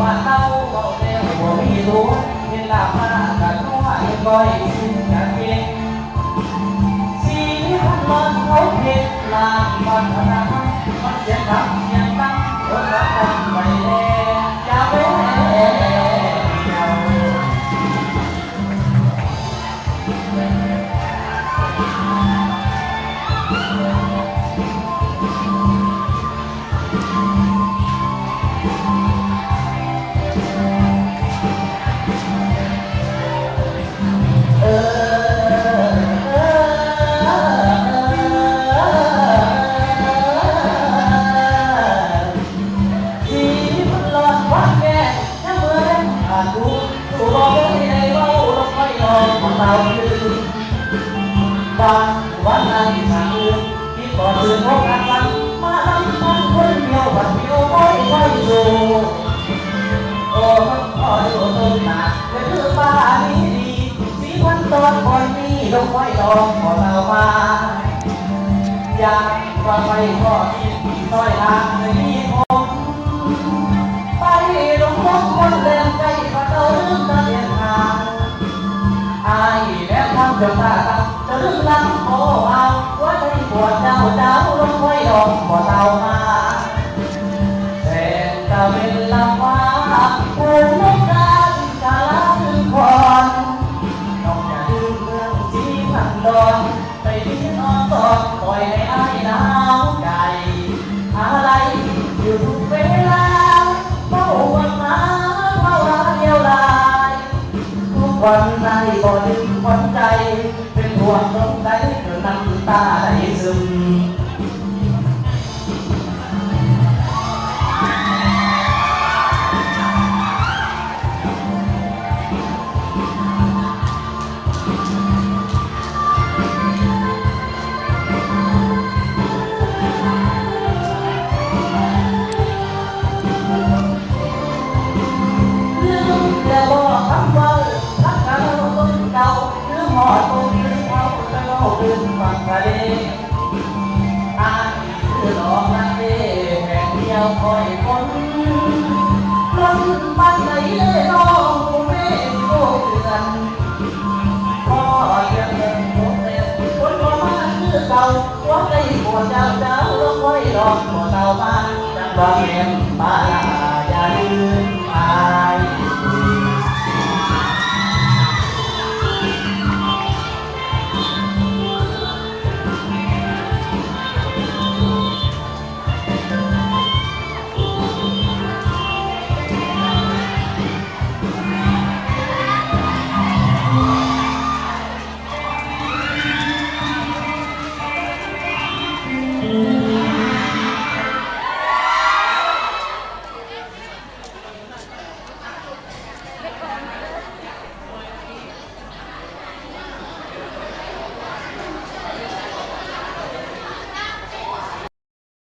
บ้านเราเบาเร็วบ่มีตัวเห็นลามากันนัวเห็นก้อยสิ้นกันเองสีพันล้านเขาเพชรลานบ้านนามันเสียงดังเสียงดังรถรักกันไปแล้วอย่าไปบางวันนั้นสั่งเรื่องที่ก่อนเดินโอกาสวันมาทำมันคนเดียววันเดียวไม่ไหวอยู่โอ้มันคอยโอ้ต้นหนาเป็นเรื่องบ้านี้ดีสีวันตอนคอยมีลงไว้ลองขอเรามาอยากว่าไปก็มีต้อยทางไม่มีผมไปลงรถคนเดินใจก็เดินตะเลียนทางอายแล้วทำจนตาตั้งจะลึกลังโอ้เอาว่าใจปวดเจ้าเจ้าลงไว้ดอกบ่เต่ามาแต่ตะเวนลำว่าผู้ลงการกาลถึงก่อนต้องอย่าลืมเมืองจีพันดอนไปดีนอนตอนปล่อยให้อายหนาวใจอะไรอยู่ทุกเวลาเฝ้าวันมาเฝ้าลาเดียวลายทุกวันในบ่ดึงวันใจเป็นห่วงตรงใดเกิดน้ำตาไหลซึมอย่าบอกคำว่ารักกันต้นเก่าหรือหอดต้นหรือเขาจะเล่าเรื่องฝั่งทะเลอายคือดอกรักเล่แห่งเดียวคอยคนล้นบ้านไหนเล่น้องผู้เมฆโลกเดือนพ่อเดือนเงินโลกเต็มคนบ่มาคือเก่าว่าได้ปวดเจ้าเจ้าลงไว้ดอกบ่เต่ามาจังบ่เห็นบ้าอย่าลืมอาย